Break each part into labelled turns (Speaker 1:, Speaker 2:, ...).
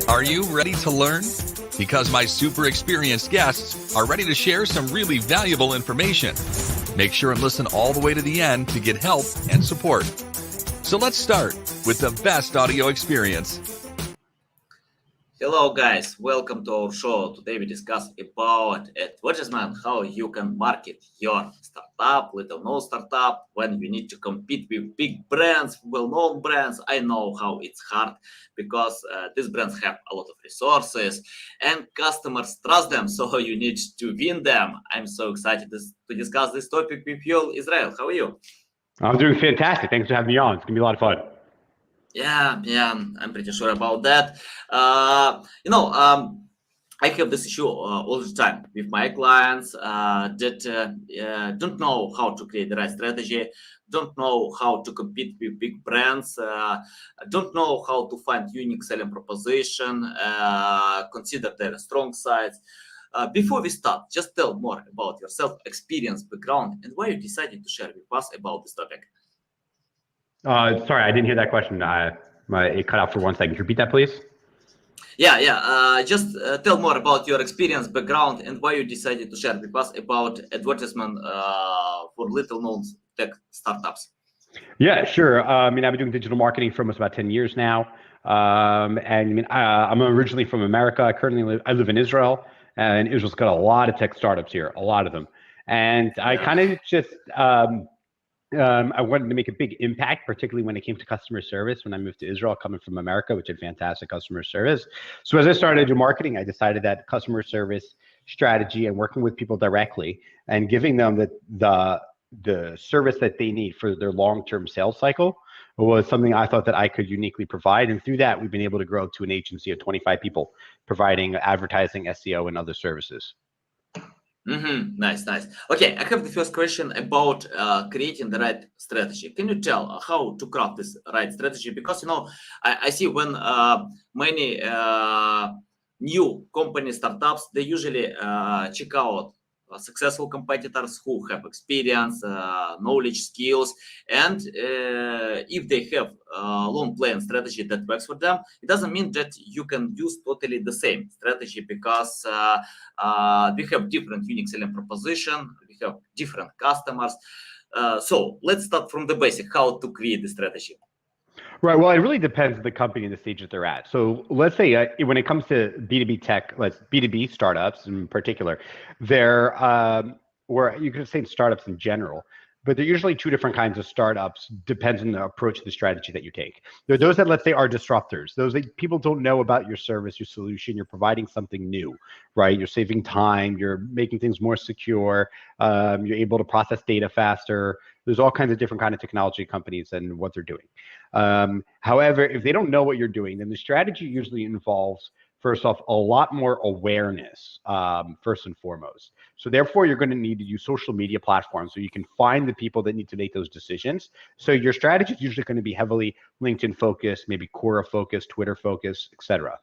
Speaker 1: Are you ready to learn? Because my super experienced guests are ready to share some really valuable information. Make sure and listen all the way to the end to get help and support. So let's start with the best audio experience.
Speaker 2: Hello guys, welcome to our show. Today we discuss about advertisement, how you can market your startup, little known startup, when you need to compete with big brands, well-known brands. I know how it's hard because these brands have a lot of resources and customers trust them, so you need to win them. I'm so excited to discuss this topic with Yoel Israel. How are you?
Speaker 3: I'm doing fantastic. Thanks for having me on. It's gonna be a lot of fun.
Speaker 2: Yeah, I'm pretty sure about that. I have this issue all the time with my clients that don't know how to create the right strategy, don't know how to compete with big brands, don't know how to find unique selling proposition, consider their strong sides. Before we start, just tell more about yourself, experience, background, and why you decided to share with us about this topic.
Speaker 3: Sorry, I didn't hear that question. It cut out for 1 second. Can you repeat that, please?
Speaker 2: Just tell more about your experience, background, and why you decided to share with us about advertisement for little-known tech startups.
Speaker 3: Yeah, sure. I've been doing digital marketing for almost about 10 years now. I'm originally from America. I live in Israel, and Israel's got a lot of tech startups here, a lot of them. And I kind of just I wanted to make a big impact, particularly when it came to customer service. When I moved to Israel, coming from America, which had fantastic customer service. So as I started to marketing, I decided that customer service strategy and working with people directly and giving them the service that they need for their long-term sales cycle was something I thought that I could uniquely provide. And through that, we've been able to grow to an agency of 25 people providing advertising, SEO, and other services.
Speaker 2: Nice. Okay, I have the first question about creating the right strategy. Can you tell how to craft this right strategy? Because I see when many new company startups, they usually check out successful competitors who have experience, knowledge, skills, and if they have a long plan strategy that works for them, it doesn't mean that you can use totally the same strategy because we have different unique selling proposition, we have different customers. So let's start from the basic, how to create the strategy.
Speaker 3: Right. Well, it really depends on the company and the stage that they're at. So let's say when it comes to B2B tech, B2B startups in particular, or you could say startups in general, but they're usually two different kinds of startups, depends on the approach to the strategy that you take. There are those that, let's say, are disruptors. Those that people don't know about your service, your solution, you're providing something new, right? You're saving time, you're making things more secure, you're able to process data faster. There's all kinds of different kind of technology companies and what they're doing. However, if they don't know what you're doing, then the strategy usually involves, first off, a lot more awareness, first and foremost. So therefore, you're going to need to use social media platforms so you can find the people that need to make those decisions. So your strategy is usually going to be heavily LinkedIn focused, maybe Quora focused, Twitter focused, etc.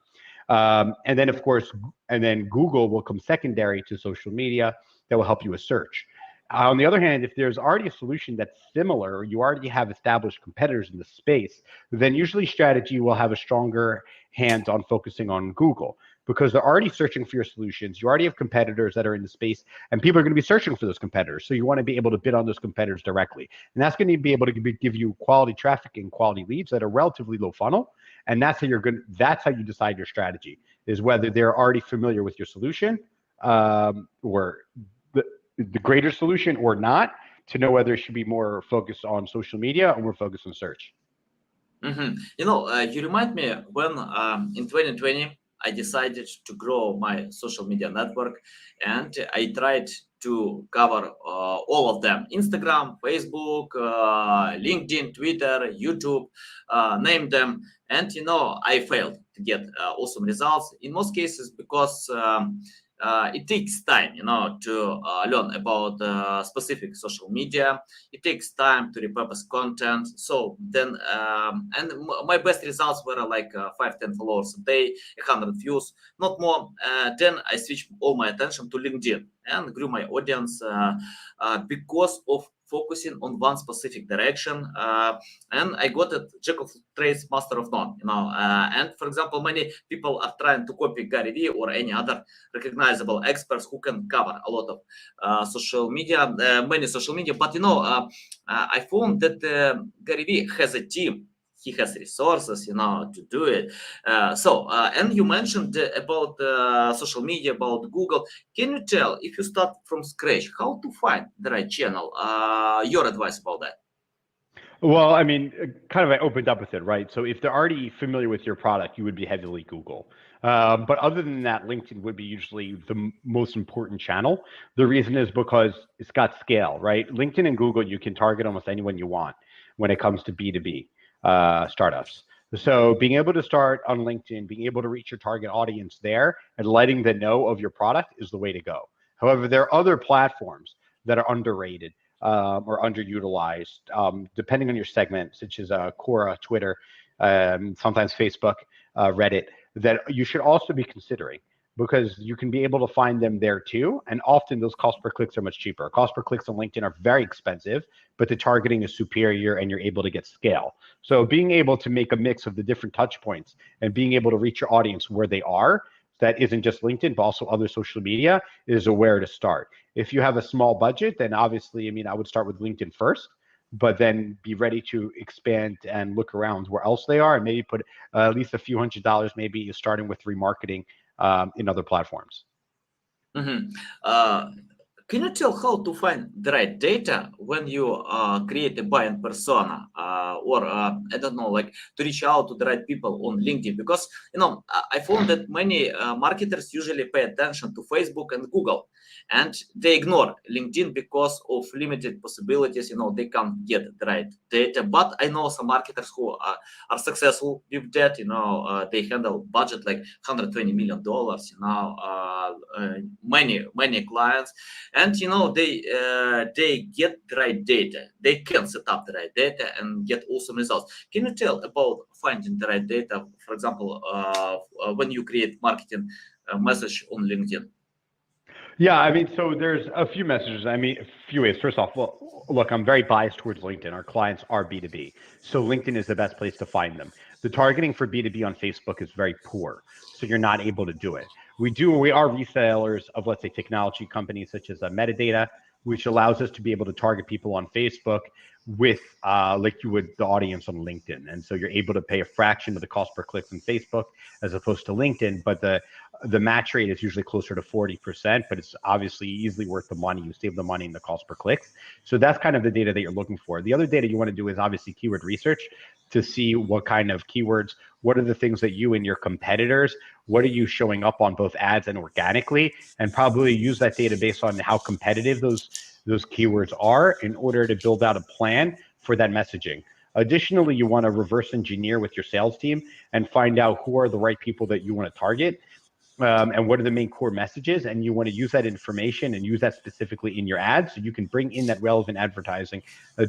Speaker 3: And then, of course, Google will come secondary to social media that will help you with search. On the other hand, if there's already a solution that's similar, or you already have established competitors in the space, then usually strategy will have a stronger hand on focusing on Google because they're already searching for your solutions. You already have competitors that are in the space, and people are going to be searching for those competitors. So you want to be able to bid on those competitors directly. And that's going to be able to give you quality traffic and quality leads that are relatively low funnel. And that's how you decide your strategy, is whether they're already familiar with your solution or the greater solution or not, to know whether it should be more focused on social media or more focused on search.
Speaker 2: You remind me when in 2020 I decided to grow my social media network, and I tried to cover all of them: Instagram, Facebook, LinkedIn, Twitter, YouTube, name them. And I failed to get awesome results in most cases because it takes time, to learn about specific social media. It takes time to repurpose content. So then, my best results were like 5-10 followers a day, 100 views, not more. Then I switched all my attention to LinkedIn and grew my audience because of focusing on one specific direction, and I got it jack of trades, master of none. And for example, many people are trying to copy Gary Vee or any other recognizable experts who can cover a lot of social media, many social media. But I found that Gary Vee has a team. He has resources, to do it. And you mentioned about social media, about Google. Can you tell, if you start from scratch, how to find the right channel? Your advice about that?
Speaker 3: Well, I mean, kind of I opened up with it, right? So if they're already familiar with your product, you would be heavily Google. But other than that, LinkedIn would be usually the most important channel. The reason is because it's got scale, right? LinkedIn and Google, you can target almost anyone you want when it comes to B2B startups. So being able to start on LinkedIn, being able to reach your target audience there and letting them know of your product is the way to go. However, there are other platforms that are underrated or underutilized, depending on your segment, such as Quora, Twitter, sometimes Facebook, Reddit, that you should also be considering, because you can be able to find them there too. And often those cost per clicks are much cheaper. Cost per clicks on LinkedIn are very expensive, but the targeting is superior and you're able to get scale. So being able to make a mix of the different touch points and being able to reach your audience where they are, that isn't just LinkedIn, but also other social media, is where to start. If you have a small budget, then obviously, I would start with LinkedIn first, but then be ready to expand and look around where else they are, and maybe put at least a few $100s, maybe starting with remarketing in other platforms.
Speaker 2: Can you tell how to find the right data when you create a buying persona, or I don't know, like to reach out to the right people on LinkedIn? Because I found that many marketers usually pay attention to Facebook and Google, and they ignore LinkedIn because of limited possibilities. They can't get the right data. But I know some marketers who are successful with that. They handle budget like $120 million. Many clients. And they get the right data. They can set up the right data and get awesome results. Can you tell about finding the right data? For example, when you create marketing message on LinkedIn.
Speaker 3: Yeah, so there's a few messages. A few ways. First off, well, look, I'm very biased towards LinkedIn. Our clients are B2B, so LinkedIn is the best place to find them. The targeting for B2B on Facebook is very poor, so you're not able to do it. We are resellers of, let's say, technology companies such as metadata, which allows us to be able to target people on Facebook with like you would the audience on LinkedIn. And so you're able to pay a fraction of the cost per click on Facebook as opposed to LinkedIn, but the match rate is usually closer to 40%, but it's obviously easily worth the money. You save the money in the cost per clicks. So that's kind of the data that you're looking for. The other data you want to do is obviously keyword research to see what kind of keywords, what are the things that you and your competitors, what are you showing up on both ads and organically, and probably use that data based on how competitive those keywords are in order to build out a plan for that messaging. Additionally, you want to reverse engineer with your sales team and find out who are the right people that you want to target. And what are the main core messages, and you want to use that information and use that specifically in your ads so you can bring in that relevant advertising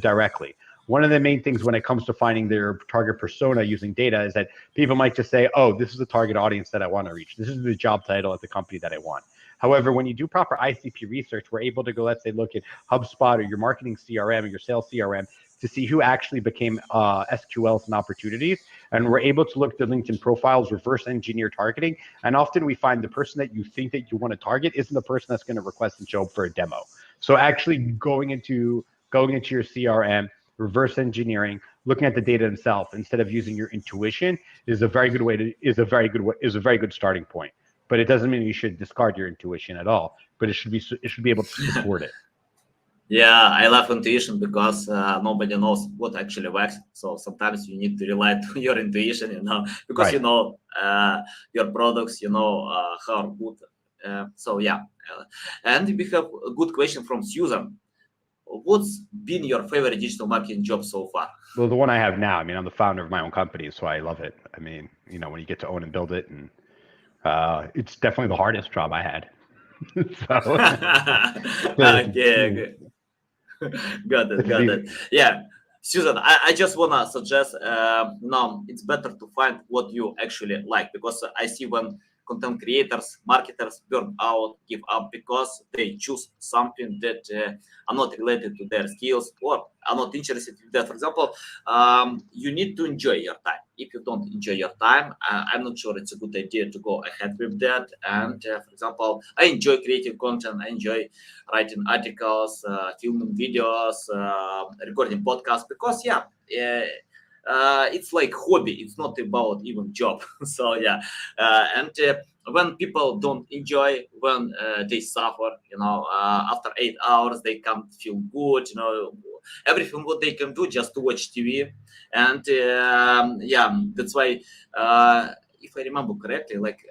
Speaker 3: directly. One of the main things when it comes to finding their target persona using data is that people might just say, oh, this is the target audience that I want to reach. This is the job title at the company that I want. However, when you do proper ICP research, we're able to go, let's say, look at HubSpot or your marketing CRM or your sales CRM to see who actually became SQLs and opportunities. And we're able to look at the LinkedIn profiles, reverse engineer targeting. And often we find the person that you think that you want to target isn't the person that's going to request and show up for a demo. So actually going into your CRM, reverse engineering, looking at the data itself instead of using your intuition is a very good starting point. But it doesn't mean you should discard your intuition at all. But it should be able to support it.
Speaker 2: Yeah, I love intuition because nobody knows what actually works. So sometimes you need to rely to your intuition, because
Speaker 3: right.
Speaker 2: you know your products, how good. So yeah, and we have a good question from Susan. What's been your favorite digital marketing job so far?
Speaker 3: Well, the one I have now. I'm the founder of my own company, so I love it. When you get to own and build it, and it's definitely the hardest job I had.
Speaker 2: Okay, got it. Yeah, Susan, I just want to suggest, it's better to find what you actually like, because I see when content creators, marketers burn out, give up because they choose something that are not related to their skills or are not interested in that. For example, you need to enjoy your time. If you don't enjoy your time, I'm not sure it's a good idea to go ahead with that. And for example, I enjoy creating content. I enjoy writing articles, filming videos, recording podcasts because it's like hobby. It's not about even job. So when people don't enjoy, when they suffer, after 8 hours they can't feel good. Everything what they can do just to watch TV, and that's why. If I remember correctly, like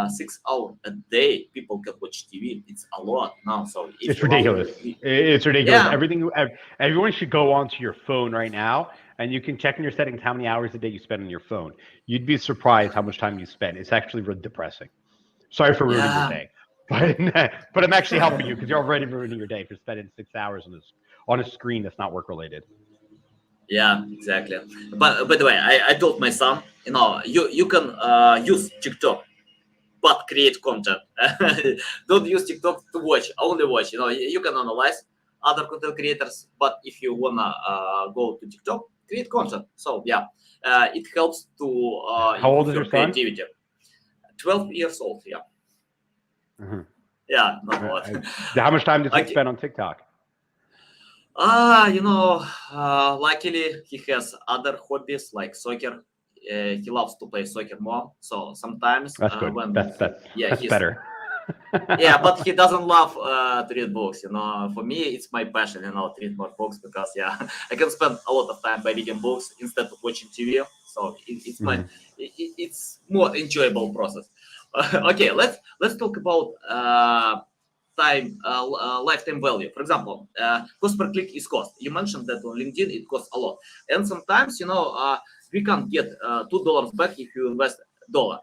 Speaker 2: 6 hours a day, people can watch TV. It's a lot now. So
Speaker 3: it's ridiculous. It's ridiculous.
Speaker 2: Yeah.
Speaker 3: Everyone should go onto your phone right now, and you can check in your settings how many hours a day you spend on your phone. You'd be surprised how much time you spend. It's actually really depressing. Sorry for ruining your day, but I'm actually helping you because you're already ruining your day for spending 6 hours on a screen that's not work related.
Speaker 2: Yeah, exactly. But by the way, I told my son, you can use TikTok, but create content. Don't use TikTok to watch, only watch. You can analyze other content creators, but if you wanna go to TikTok, create content. So it helps to
Speaker 3: How old
Speaker 2: improve
Speaker 3: is
Speaker 2: your
Speaker 3: your son?
Speaker 2: creativity. 12 years old. Yeah.
Speaker 3: Mm-hmm.
Speaker 2: Yeah, not a lot.
Speaker 3: How much time does he
Speaker 2: Okay.
Speaker 3: spend on TikTok?
Speaker 2: Luckily he has other hobbies like soccer. He loves to play soccer more. So sometimes
Speaker 3: That's good.
Speaker 2: when
Speaker 3: That's
Speaker 2: he's
Speaker 3: better.
Speaker 2: but he doesn't love to read books. For me, it's my passion. To read more books because I can spend a lot of time by reading books instead of watching TV. So it's more enjoyable process. Okay, let's talk about lifetime value. For example, cost per click is cost. You mentioned that on LinkedIn it costs a lot, and sometimes we can't get $2 back if you invest dollar.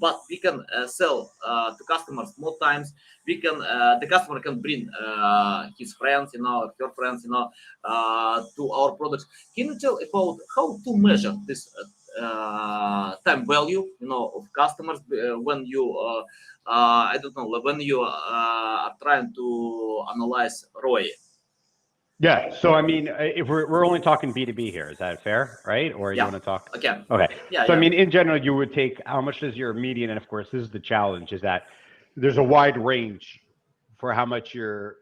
Speaker 2: But we can sell to customers more times. We can the customer can bring his friends, her friends, to our products. Can you tell about how to measure this time value, of customers when you I don't know, when you are trying to analyze ROI?
Speaker 3: Yeah. So I mean, if we're only talking B2B here, is that fair, right? Or you
Speaker 2: Yeah.
Speaker 3: want to talk?
Speaker 2: Okay.
Speaker 3: Okay.
Speaker 2: Yeah.
Speaker 3: So I mean, in general, you would take how much is your median, and of course, this is the challenge: is that there's a wide range for how much your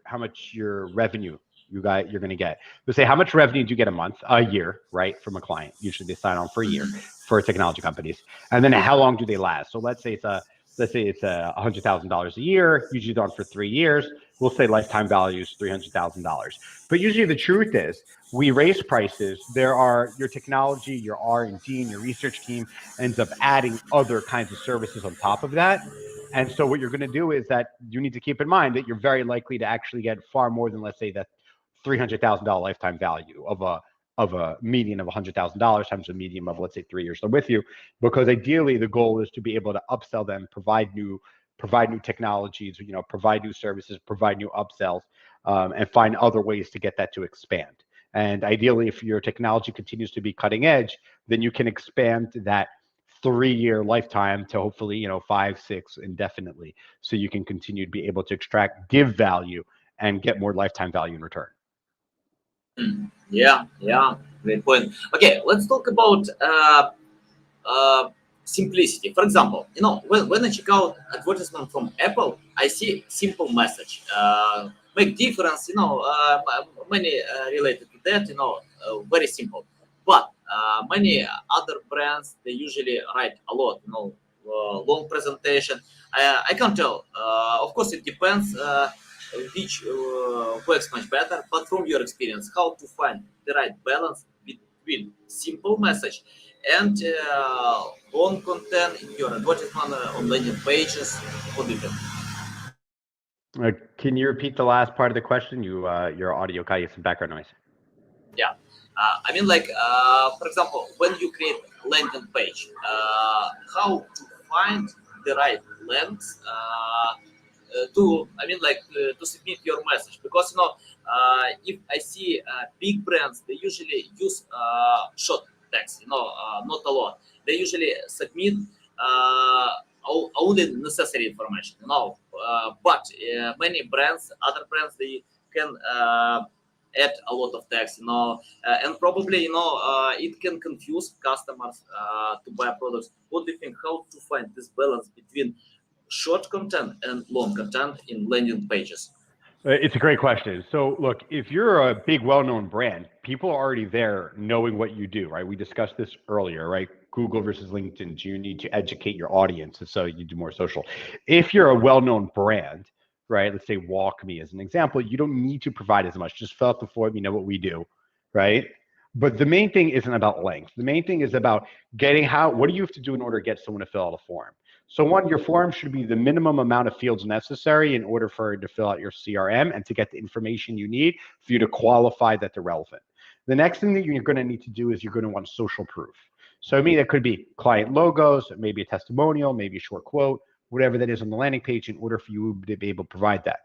Speaker 3: revenue you're going to get. Let's say how much revenue do you get a year, right, from a client? Usually they sign on for a year for technology companies, and then how long do they last? So let's say it's $100,000 a year. Usually done for 3 years. We'll say lifetime value is $300,000. But usually the truth is we raise prices. There are your technology, your R&D, and your research team ends up adding other kinds of services on top of that. And so what you're going to do is that you need to keep in mind that you're very likely to actually get far more than, let's say, that $300,000 lifetime value of a median of $100,000 times a median of, let's say, 3 years they're with you, because ideally the goal is to be able to upsell them, provide new technologies, provide new services, provide new upsells, and find other ways to get that to expand. And ideally, if your technology continues to be cutting edge, then you can expand that 3-year lifetime to hopefully 5, 6 indefinitely, so you can continue to be able to give value and get more lifetime value in return.
Speaker 2: Yeah, great point. Okay, let's talk about simplicity. For example, when I check out advertisement from Apple, I see simple message, make difference, many related to that, very simple. But many other brands, they usually write a lot, long presentation. I can't tell. Of course, it depends which works much better. But from your experience, how to find the right balance between simple message and long content in your advertisement on landing pages? What do you think?
Speaker 3: Can you repeat the last part of the question? Your audio got you some background noise.
Speaker 2: Yeah. I mean, for example, when you create landing page, how to find the right length to submit your message? Because if I see big brands, they usually use short text, not a lot. They usually submit only necessary information, but many brands, other brands, they can add a lot of text, and probably, it can confuse customers to buy products. What do you think? How to find this balance between short content and long content in landing pages?
Speaker 3: It's a great question. So look, if you're a big, well-known brand, people are already there knowing what you do, right? We discussed this earlier, right? Google versus LinkedIn. Do you need to educate your audience? And so you do more social. If you're a well-known brand, right? Let's say WalkMe as an example, you don't need to provide as much. Just fill out the form, you know what we do, right? But the main thing isn't about length. The main thing is about getting what do you have to do in order to get someone to fill out a form? So one, your form should be the minimum amount of fields necessary in order for it to fill out your CRM and to get the information you need for you to qualify that they're relevant. The next thing that you're going to need to do is you're going to want social proof. So I mean, that could be client logos, maybe a testimonial, maybe a short quote, whatever that is on the landing page in order for you to be able to provide that.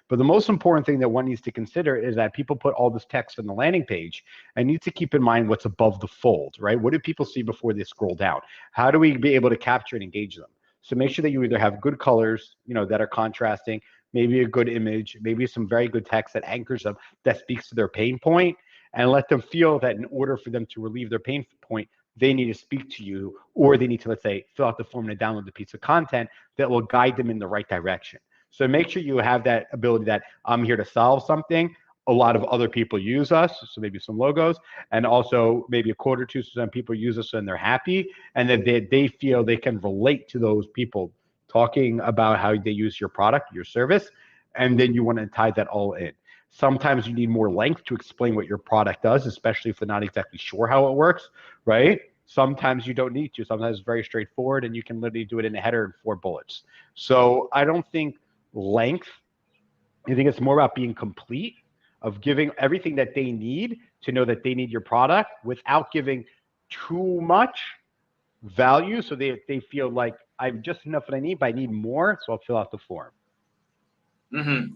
Speaker 3: But the most important thing that one needs to consider is that people put all this text on the landing page and need to keep in mind what's above the fold, right? What do people see before they scroll down? How do we be able to capture and engage them? So make sure that you either have good colors, that are contrasting, maybe a good image, maybe some very good text that anchors them, that speaks to their pain point, and let them feel that in order for them to relieve their pain point, they need to speak to you, or they need to, let's say, fill out the form and download the piece of content that will guide them in the right direction. So make sure you have that ability that I'm here to solve something. A lot of other people use us, so maybe some logos, and also maybe a quote or two, so some people use us and they're happy, and that they feel they can relate to those people talking about how they use your product, your service, and then you want to tie that all in. Sometimes you need more length to explain what your product does, especially if they're not exactly sure how it works, right? Sometimes you don't need to. Sometimes it's very straightforward, and you can literally do it in a header in 4 bullets. So I don't think length. I think it's more about being complete, of giving everything that they need to know that they need your product without giving too much value, so they feel like I've just enough that I need, but I need more, so I'll fill out the form.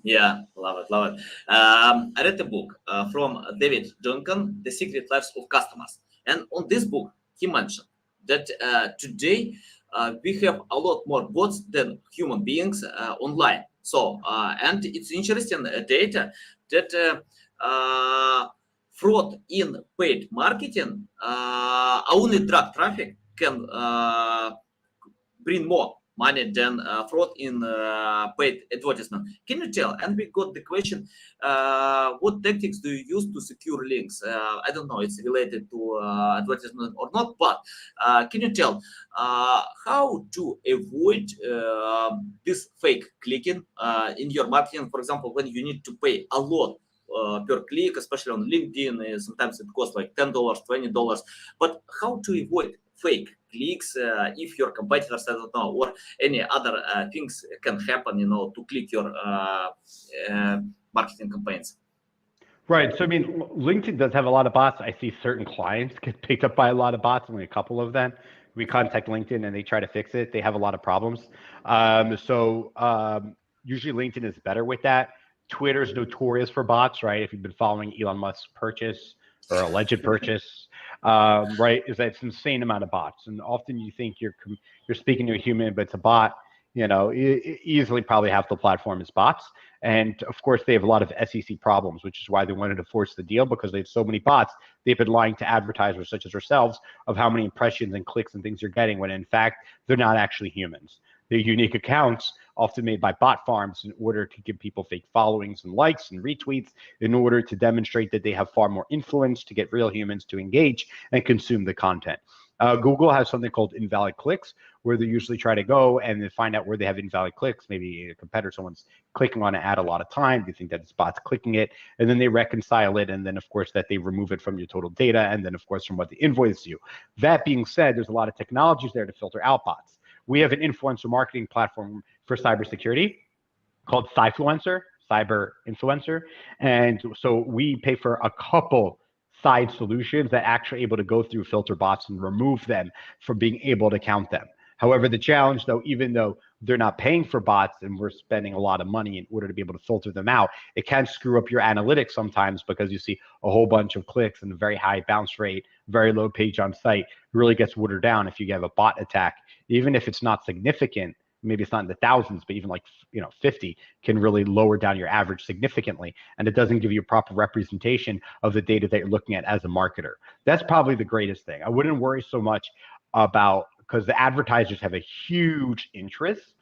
Speaker 2: Yeah, love it. I read a book from David Duncan, The Secret Lives of Customers. And on this book, he mentioned that today we have a lot more bots than human beings online. So, and it's interesting data that fraud in paid marketing, only drug traffic can bring more money than fraud in paid advertisement. Can you tell? And we got the question, what tactics do you use to secure links? I don't know, it's related to advertisement or not, but can you tell how to avoid this fake clicking in your marketing? For example, when you need to pay a lot per click, especially on LinkedIn, sometimes it costs like $10, $20. But how to avoid fake clicks if your competitors, I don't know, or any other things can happen, to click your marketing campaigns?
Speaker 3: Right. So I mean, LinkedIn does have a lot of bots. I see certain clients get picked up by a lot of bots, only a couple of them. We contact LinkedIn and they try to fix it. They have a lot of problems. Usually LinkedIn is better with that. Twitter is notorious for bots, right? If you've been following Elon Musk's purchase or alleged purchase, right, is that it's an insane amount of bots. And often you think you're speaking to a human, but it's a bot. Easily probably half the platform is bots. And of course, they have a lot of SEC problems, which is why they wanted to force the deal, because they have so many bots. They've been lying to advertisers such as ourselves of how many impressions and clicks and things you're getting, when in fact, they're not actually humans. They're unique accounts, often made by bot farms, in order to give people fake followings and likes and retweets, in order to demonstrate that they have far more influence to get real humans to engage and consume the content. Google has something called invalid clicks, where they usually try to go and then find out where they have invalid clicks. Maybe a competitor, someone's clicking on an ad a lot of time. They think that it's bots clicking it, and then they reconcile it. And then, of course, that they remove it from your total data. And then, of course, from what they invoice you. That being said, there's a lot of technologies there to filter out bots. We have an influencer marketing platform for cybersecurity called Cyfluencer, Cyber Influencer. And so we pay for a couple side solutions that actually able to go through filter bots and remove them from being able to count them. However, the challenge, though, even though they're not paying for bots and we're spending a lot of money in order to be able to filter them out, it can screw up your analytics sometimes, because you see a whole bunch of clicks and a very high bounce rate, very low page on site. It really gets watered down if you have a bot attack. Even if it's not significant, maybe it's not in the thousands, but even like 50 can really lower down your average significantly, and it doesn't give you a proper representation of the data that you're looking at as a marketer. That's probably the greatest thing. I wouldn't worry so much about, because the advertisers have a huge interest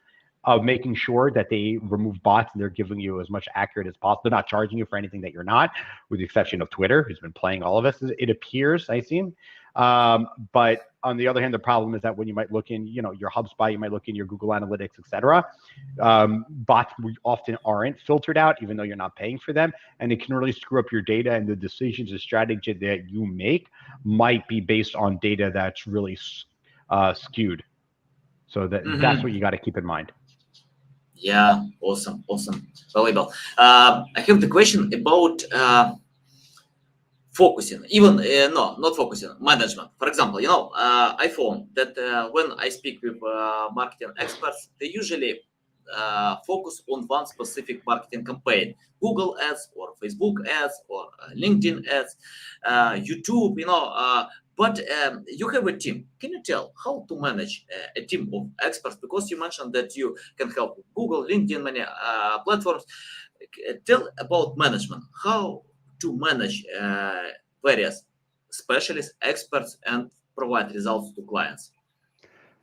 Speaker 3: of making sure that they remove bots and they're giving you as much accurate as possible. They're not charging you for anything that you're not, with the exception of Twitter, who's been playing all of us, it appears, I seem. But on the other hand, the problem is that when you might look in, your HubSpot, you might look in your Google Analytics, etc. Bots often aren't filtered out, even though you're not paying for them, and it can really screw up your data. And the decisions and strategy that you make might be based on data that's really skewed. So that's what you got to keep in mind.
Speaker 2: Yeah, awesome, valuable. I have the question about focusing, even no, not focusing, management. For example, I found that when I speak with marketing experts, they usually focus on one specific marketing campaign: Google ads or Facebook ads or LinkedIn ads, YouTube, but you have a team. Can you tell how to manage a team of experts? Because you mentioned that you can help with Google, LinkedIn, many platforms. Tell about management. How to manage various specialists, experts, and provide results to clients.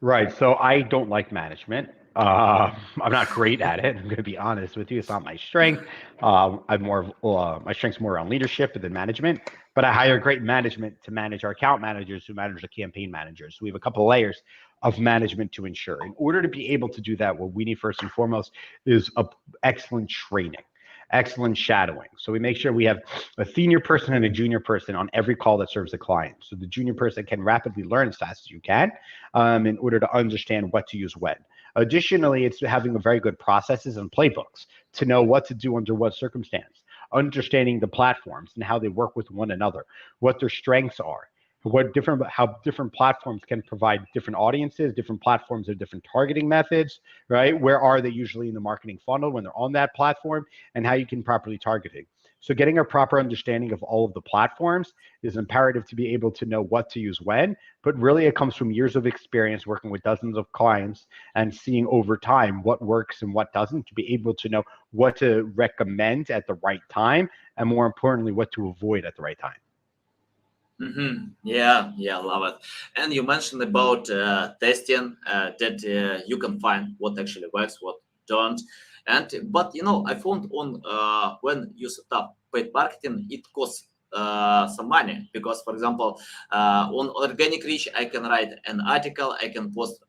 Speaker 3: Right. So I don't like management. I'm not great at it. I'm going to be honest with you. It's not my strength. I'm more my strength's more around leadership than management. But I hire great management to manage our account managers, who manage the campaign managers. So we have a couple of layers of management to ensure. In order to be able to do that, what we need first and foremost is excellent training, excellent shadowing. So we make sure we have a senior person and a junior person on every call that serves the client. So the junior person can rapidly learn as fast as you can in order to understand what to use when. Additionally, it's having a very good processes and playbooks to know what to do under what circumstance, understanding the platforms and how they work with one another, what their strengths are, how different platforms can provide different audiences, different platforms have different targeting methods, right? Where are they usually in the marketing funnel when they're on that platform, and how you can properly target it. So getting a proper understanding of all of the platforms is imperative to be able to know what to use when, but really it comes from years of experience working with dozens of clients and seeing over time what works and what doesn't, to be able to know what to recommend at the right time, and more importantly, what to avoid at the right time.
Speaker 2: Yeah, love it. And you mentioned about testing that you can find what actually works, what don't. But I found on when you set up paid marketing, it costs some money, because, for example, on organic reach, I can write an article, I can post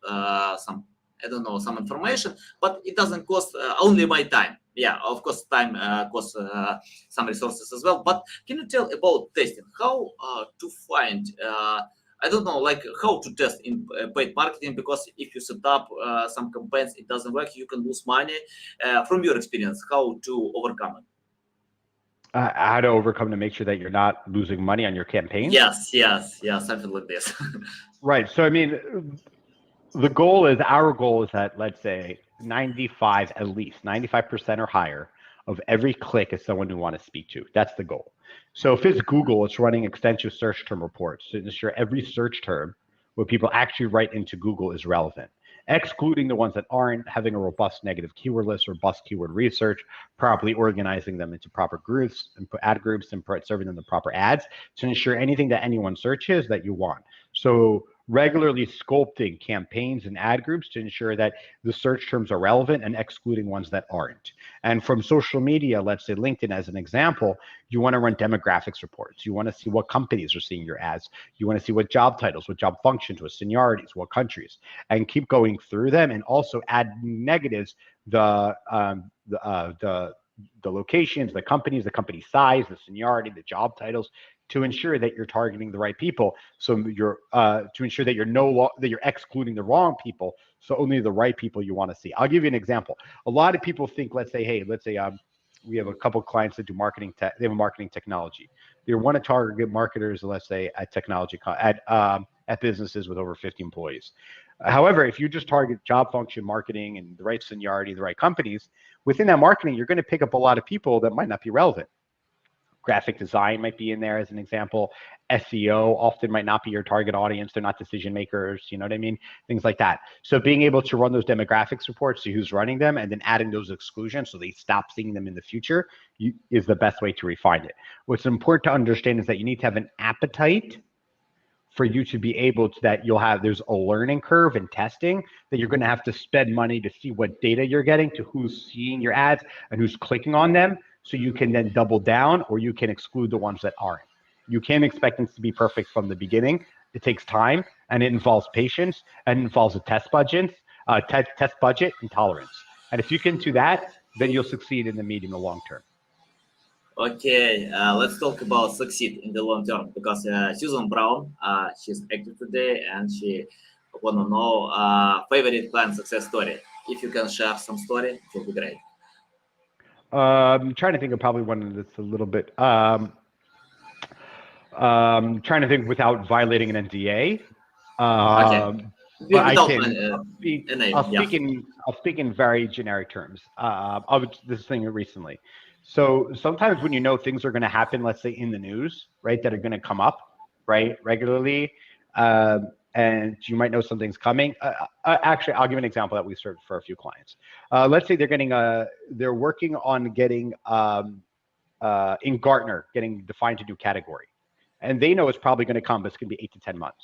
Speaker 2: some information, but it doesn't cost only my time. Yeah, of course, time costs some resources as well. But can you tell about testing? How to find, how to test in paid marketing? Because if you set up some campaigns, it doesn't work, you can lose money. From your experience, how to overcome it?
Speaker 3: How to overcome to make sure that you're not losing money on your campaigns?
Speaker 2: Yes, something like this.
Speaker 3: Right. So, I mean, our goal is that, let's say, at least 95% or higher of every click is someone we want to speak to. That's the goal. So if it's Google, it's running extensive search term reports to ensure every search term what people actually write into Google is relevant, excluding the ones that aren't, having a robust negative keyword list or robust keyword research, properly organizing them into proper groups and ad groups and serving them the proper ads to ensure anything that anyone searches that you want. So regularly sculpting campaigns and ad groups to ensure that the search terms are relevant and excluding ones that aren't. And from social media, let's say LinkedIn as an example, you want to run demographics reports. You want to see what companies are seeing your ads. You want to see what job titles, what job functions, what seniorities, what countries, and keep going through them, and also add negatives, the locations, the companies, the company size, the seniority, the job titles, to ensure that you're targeting the right people. So you're to ensure that you're excluding the wrong people. So only the right people you want to see. I'll give you an example. A lot of people think, let's say we have a couple of clients that do marketing. They have a marketing technology. They want to target marketers, let's say, at technology at businesses with over 50 employees. However, if you just target job function marketing and the right seniority, the right companies, within that marketing, you're going to pick up a lot of people that might not be relevant. graphic design might be in there as an example. SEO often might not be your target audience. They're not decision makers, you know what I mean? Things like that. So being able to run those demographics reports, see who's running them, and then adding those exclusions so they stop seeing them in the future is the best way to refine it. What's important to understand is that you need to have an appetite for you to be able to, that there's a learning curve in testing that you're going to have to spend money to see what data you're getting, to who's seeing your ads and who's clicking on them, so you can then double down or you can exclude the ones that aren't. You can't expect them to be perfect from the beginning. It takes time and it involves patience and it involves a test budget and tolerance. And if you can do that, then you'll succeed in the medium to long term.
Speaker 2: Okay, let's talk about succeed in the long term, because Susan Brown, she's active today and she wanna know favorite client success story. If you can share some story, it will be great.
Speaker 3: I'm trying to think of probably one that's a little bit, trying to think without violating an NDA.
Speaker 2: Okay.
Speaker 3: But I
Speaker 2: Without
Speaker 3: can, I'll speak in very generic terms. I was this thing recently. So sometimes when you know things are going to happen, let's say in the news, right, that are going to come up, right, regularly, and you might know something's coming. Actually, I'll give an example that we served for a few clients. Let's say they're working on getting in Gartner, getting defined a new category, and they know it's probably going to come, but it's going to be 8 to 10 months.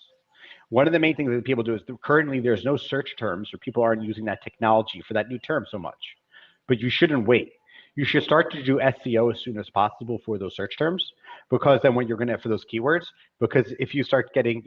Speaker 3: One of the main things that people do is currently there's no search terms, or people aren't using that technology for that new term so much, but you shouldn't wait. You should start to do SEO as soon as possible for those search terms, because then when you're going to, for those keywords, because if you start getting,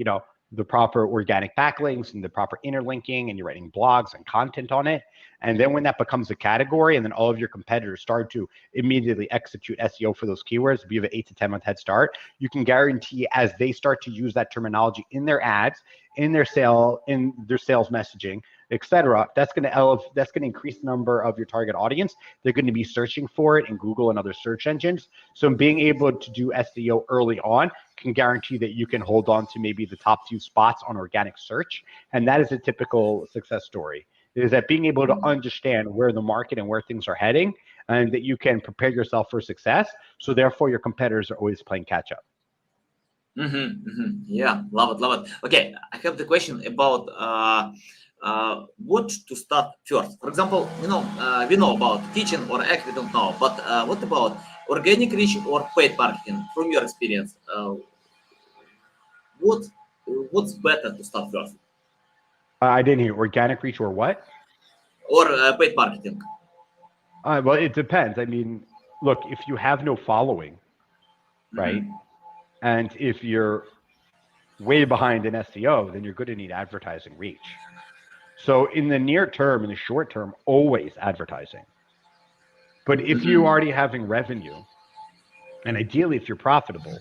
Speaker 3: the proper organic backlinks and the proper interlinking, and you're writing blogs and content on it, and then when that becomes a category, and then all of your competitors start to immediately execute SEO for those keywords, you have an 8 to 10 month head start. You can guarantee as they start to use that terminology in their ads, in their sales messaging, etc., that's going to increase the number of your target audience. They're going to be searching for it in Google and other search engines. So being able to do SEO early on can guarantee that you can hold on to maybe the top few spots on organic search. And that is a typical success story, is that being able to understand where the market and where things are heading, and that you can prepare yourself for success. So therefore your competitors are always playing catch up.
Speaker 2: Yeah, love it. Okay, I have the question about what to start first. For example, we know about teaching or actually don't know, but what about organic reach or paid marketing? From your experience, what's better to start first?
Speaker 3: I didn't hear organic reach or what?
Speaker 2: Or paid marketing?
Speaker 3: Well, it depends. I mean, look, if you have no following, right? And if you're way behind in SEO, then you're going to need advertising reach. So in the near term, in the short term, always advertising. But if you're already having revenue, and ideally if you're profitable,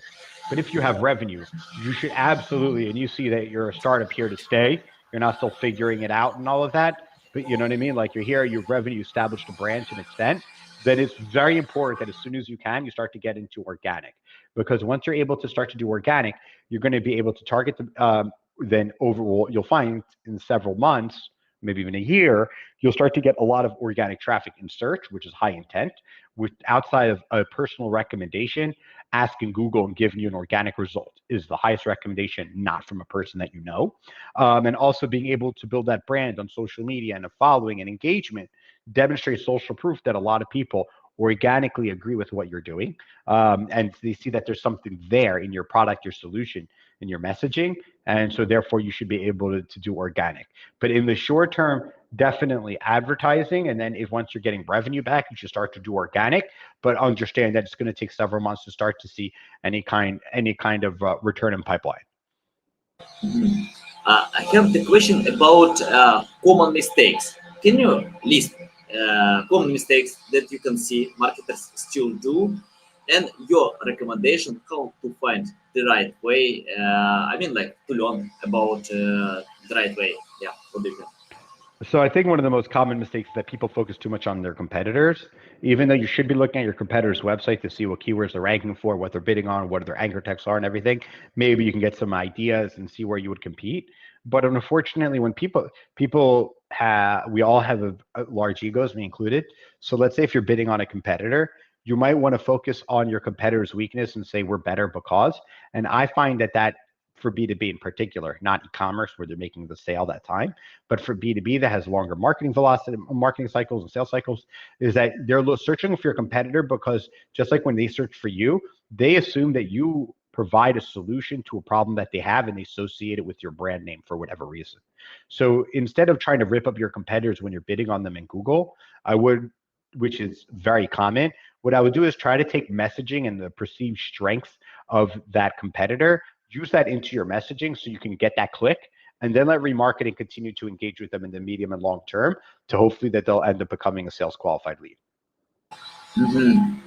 Speaker 3: but if you have revenue, you should absolutely, and you see that you're a startup here to stay, you're not still figuring it out and all of that, but you know what I mean? Like you're here, you've revenue established a brand to an extent, then it's very important that as soon as you can, you start to get into organic. Because once you're able to start to do organic, you're going to be able to target the, then overall, you'll find in several months, maybe even a year, you'll start to get a lot of organic traffic in search, which is high intent, with outside of a personal recommendation. Asking Google and giving you an organic result is the highest recommendation, not from a person that you know. And also being able to build that brand on social media and a following and engagement demonstrates social proof that a lot of people organically agree with what you're doing, and they see that there's something there in your product, your solution, in your messaging, and so therefore you should be able to do organic. But in the short term, definitely advertising, and then if once you're getting revenue back, you should start to do organic, but understand that it's going to take several months to start to see any kind of return in pipeline.
Speaker 2: I have the question about common mistakes. Can you list common mistakes that you can see marketers still do, and your recommendation how to find the right way? Like to learn about the right way. Yeah, what do you think?
Speaker 3: So I think one of the most common mistakes is that people focus too much on their competitors, even though you should be looking at your competitor's website to see what keywords they're ranking for, what they're bidding on, what their anchor texts are and everything. Maybe you can get some ideas and see where you would compete. But unfortunately, when we all have large egos, me included. So let's say if you're bidding on a competitor, you might want to focus on your competitor's weakness and say we're better because. And I find that for B2B in particular, not e-commerce where they're making the sale that time, but for B2B that has longer marketing velocity, marketing cycles and sales cycles, is that they're searching for your competitor because just like when they search for you, they assume that you provide a solution to a problem that they have and they associate it with your brand name for whatever reason. So instead of trying to rip up your competitors when you're bidding on them in Google, I would, which is very common, what I would do is try to take messaging and the perceived strengths of that competitor, use that into your messaging so you can get that click, and then let remarketing continue to engage with them in the medium and long term to hopefully that they'll end up becoming a sales qualified lead.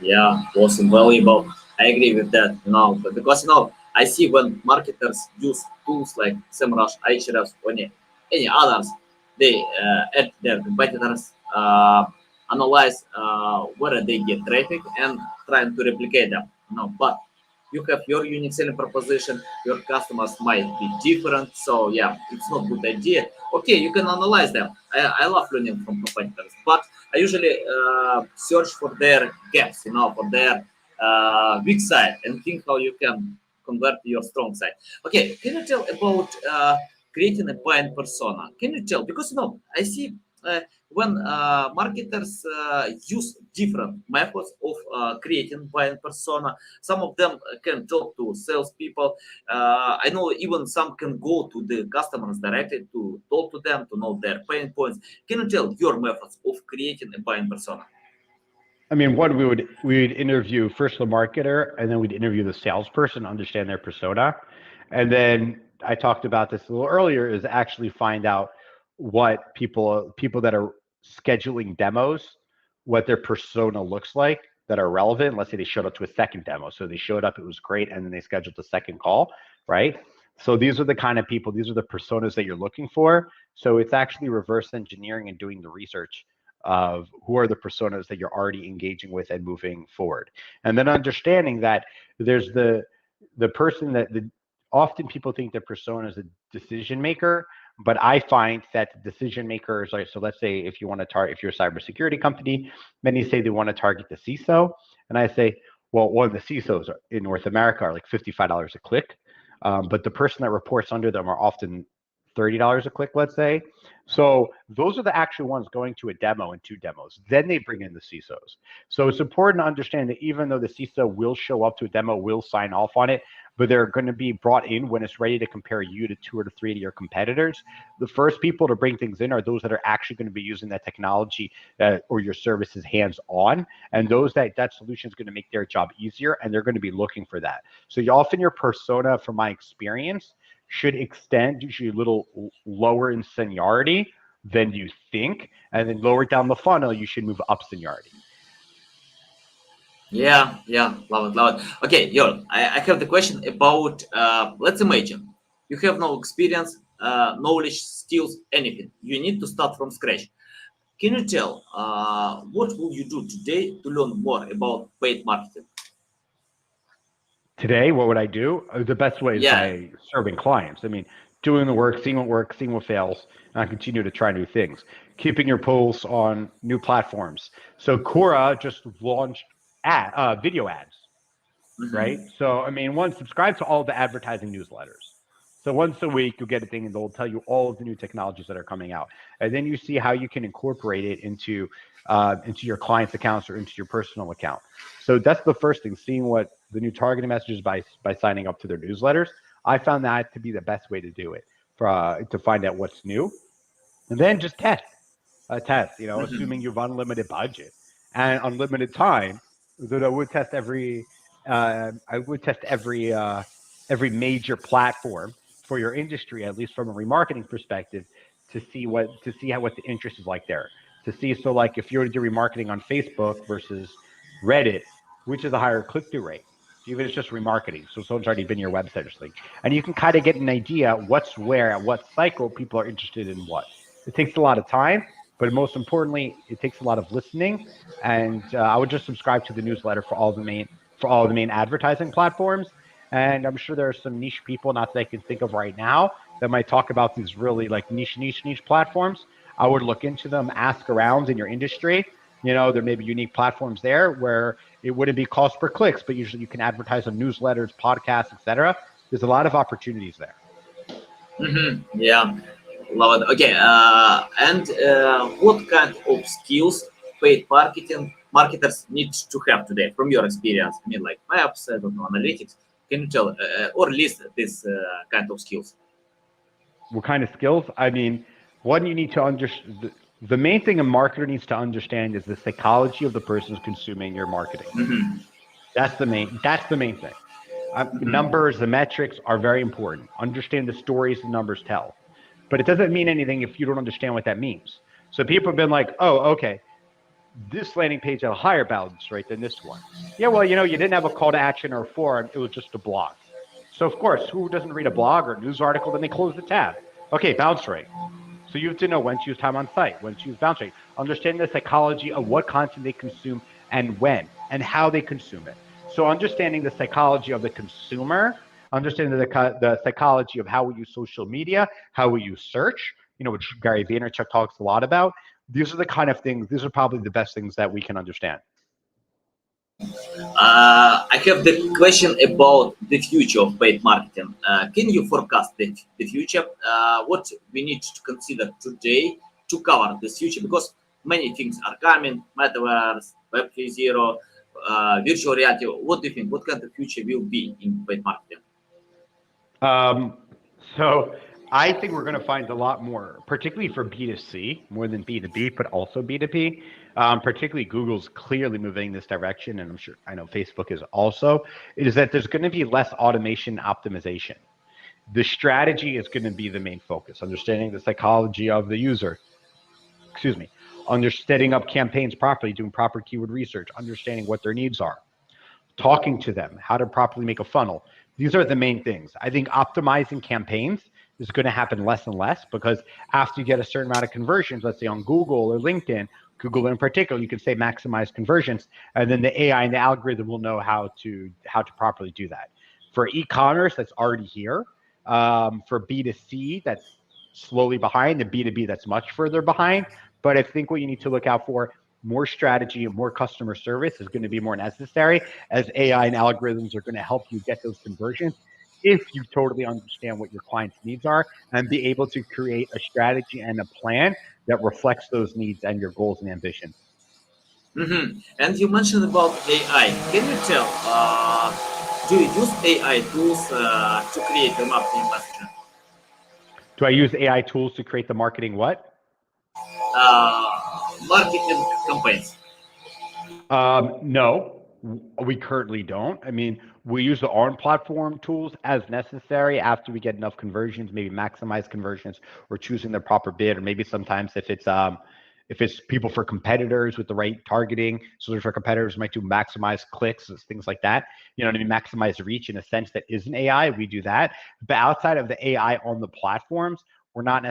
Speaker 2: Yeah, awesome, valuable. I agree with that. But because I see when marketers use tools like SEMrush, Ahrefs, or any others, they add their competitors, analyze where they get traffic, and trying to replicate them. But you have your unique selling proposition. Your customers might be different, so yeah, it's not a good idea. Okay, you can analyze them. I love learning from competitors, but I usually search for their gaps, for their weak side, and think how you can convert your strong side. Okay, can you tell about creating a buying persona? Can you tell? Because I see when marketers use different methods of creating buying persona. Some of them can talk to salespeople. I know even some can go to the customers directly to talk to them, to know their pain points. Can you tell your methods of creating a buying persona?
Speaker 3: I mean, one, we'd interview first the marketer, and then we'd interview the salesperson, understand their persona, and then I talked about this a little earlier, is actually find out what people that are scheduling demos, what their persona looks like that are relevant. Let's say they showed up to a second demo, so they showed up, it was great, and then they scheduled a second call, right? So these are the kind of people, these are the personas that you're looking for. So it's actually reverse engineering and doing the research of who are the personas that you're already engaging with and moving forward. And then understanding that there's the person that often people think the persona is a decision maker, but I find that the decision makers, like, so let's say if you want to target, if you're a cybersecurity company, many say they want to target the CISO. And I say, well, one of the CISOs in North America are like $55 a click. But the person that reports under them are often $30 a click, let's say. So those are the actual ones going to a demo and 2 demos. Then they bring in the CISOs. So it's important to understand that even though the CISO will show up to a demo, will sign off on it, but they're going to be brought in when it's ready to compare you to 2 or 3 of your competitors. The first people to bring things in are those that are actually going to be using that technology or your services hands on, and those that solution is going to make their job easier, and they're going to be looking for that. So often your persona, from my experience, should extend usually a little lower in seniority than you think, and then lower down the funnel, you should move up seniority.
Speaker 2: Yeah, love it, love it. Okay, Yoel, I have the question about, let's imagine you have no experience, knowledge, skills, anything. You need to start from scratch. Can you tell what will you do today to learn more about paid marketing?
Speaker 3: Today, what would I do? The best way is
Speaker 2: Yeah.
Speaker 3: by serving clients. I mean, doing the work, seeing what works, seeing what fails, and I continue to try new things. Keeping your pulse on new platforms. So Quora just launched video ads, right?
Speaker 2: Mhm.
Speaker 3: So, I mean, one, subscribe to all the advertising newsletters. So once a week, you'll get a thing and they'll tell you all of the new technologies that are coming out. And then you see how you can incorporate it into your client's accounts or into your personal account. So that's the first thing, seeing what the new targeting messages by signing up to their newsletters. I found that to be the best way to do it to find out what's new. And then just test, assuming
Speaker 2: Mhm.
Speaker 3: you've unlimited budget and unlimited time, that I would test every major platform for your industry, at least from a remarketing perspective, to see what the interest is like there. To see, so like if you were to do remarketing on Facebook versus Reddit, which is a higher click-through rate? Even if it's just remarketing, so someone's already been to your website or something, and you can kind of get an idea what's where at what cycle people are interested in what. It takes a lot of time, but most importantly, it takes a lot of listening. And I would just subscribe to the newsletter for all the main advertising platforms. And I'm sure there are some niche people, not that I can think of right now, that might talk about these really like niche platforms. I would look into them, ask around in your industry, There may be unique platforms there where it wouldn't be cost per clicks, but usually you can advertise on newsletters, podcasts, etc. There's a lot of opportunities there.
Speaker 2: Yeah, love it. Okay, and what kind of skills paid marketers need to have today, from your experience? I mean, like maps, I don't know, analytics. Can you tell or list this kind of skills?
Speaker 3: What kind of skills? I mean, one you need to understand. The main thing a marketer needs to understand is the psychology of the person who's consuming your marketing. That's the main thing. Numbers, the metrics are very important. Understand the stories the numbers tell. But it doesn't mean anything if you don't understand what that means. So people have been like, oh, okay, this landing page had a higher bounce rate than this one. Yeah, well, you didn't have a call to action or a forum. It was just a blog. So, of course, who doesn't read a blog or a news article? Then they close the tab. Okay, bounce rate. So you have to know when to use time on site, when to use bounce rate, understand the psychology of what content they consume and when and how they consume it. So understanding the psychology of the consumer, understanding the psychology of how we use social media, how we use search, which Gary Vaynerchuk talks a lot about. These are the kind of things, these are probably the best things that we can understand.
Speaker 2: I have the question about the future of paid marketing. Can you forecast the future? What we need to consider today to cover this future? Because many things are coming, metaverse, Web 3.0, virtual reality. What do you think? What kind of future will be in paid marketing?
Speaker 3: So I think we're going to find a lot more, particularly for B2C, more than B2B, but also B2P. Particularly Google's clearly moving this direction, and I know Facebook is also, is that there's going to be less automation optimization. The strategy is going to be the main focus, understanding the psychology of the user, setting up campaigns properly, doing proper keyword research, understanding what their needs are, talking to them, how to properly make a funnel. These are the main things. I think optimizing campaigns is going to happen less and less, because after you get a certain amount of conversions, let's say on Google or LinkedIn, Google in particular, you can say maximize conversions, and then the AI and the algorithm will know how to properly do that. For e-commerce, that's already here. For B2C, that's slowly behind. The B2B, that's much further behind. But I think what you need to look out for, more strategy and more customer service is going to be more necessary, as AI and algorithms are going to help you get those conversions if you totally understand what your client's needs are and be able to create a strategy and a plan that reflects those needs and your goals and ambitions.
Speaker 2: And you mentioned about AI. Can you tell, do you use AI tools to create the marketing message?
Speaker 3: Do I use AI tools to create the marketing what?
Speaker 2: Marketing campaigns.
Speaker 3: No, we currently don't. I mean, we use the ARM platform tools as necessary after we get enough conversions, maybe maximize conversions or choosing the proper bid, or maybe sometimes if it's people for competitors with the right targeting, so for competitors might do maximize clicks, things like that. To maximize reach in a sense that isn't AI, we do that. But outside of the AI on the platforms, we're not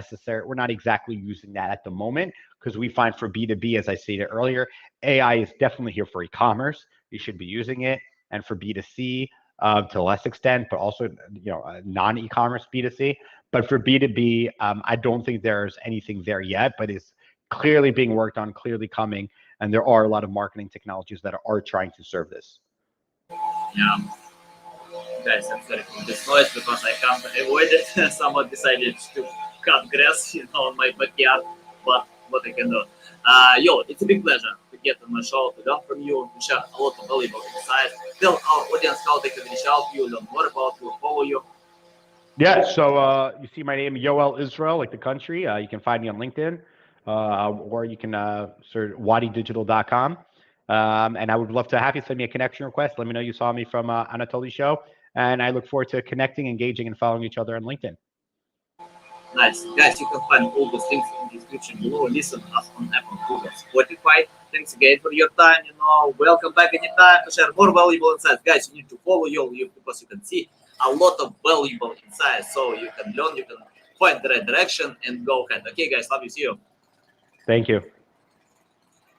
Speaker 3: exactly using that at the moment, because we find for B2B, as I stated earlier, AI is definitely here for e-commerce. You should be using it, and for B2C to a less extent, but also non-e-commerce B2C. But for B2B, I don't think there's anything there yet, but it's clearly being worked on, clearly coming, and there are a lot of marketing technologies that are trying to serve this.
Speaker 2: Yeah. Guys, I'm sorry for this noise because I can't avoid it. Someone decided to cut grass, on my backyard, but what I can do. Yo, it's a big pleasure to get on my show, to learn from you, to share a lot of valuable insights. Tell our audience how they can reach out to you, learn more about you, follow you.
Speaker 3: Yeah, so you see my name, Yoel Israel, like the country. You can find me on LinkedIn, or you can search wadidigital.com. And I would love to have you send me a connection request. Let me know you saw me from Anatoly's show. And I look forward to connecting, engaging, and following each other on LinkedIn.
Speaker 2: Nice. Guys, you can find all those links in the description below. Listen us on Apple, Google, Spotify. Thanks again for your time. Welcome back anytime to share more valuable insights. Guys, you need to follow Yoel because you can see a lot of valuable insights. So you can learn, you can find the right direction and go ahead. Okay, guys, love you. See you.
Speaker 3: Thank you.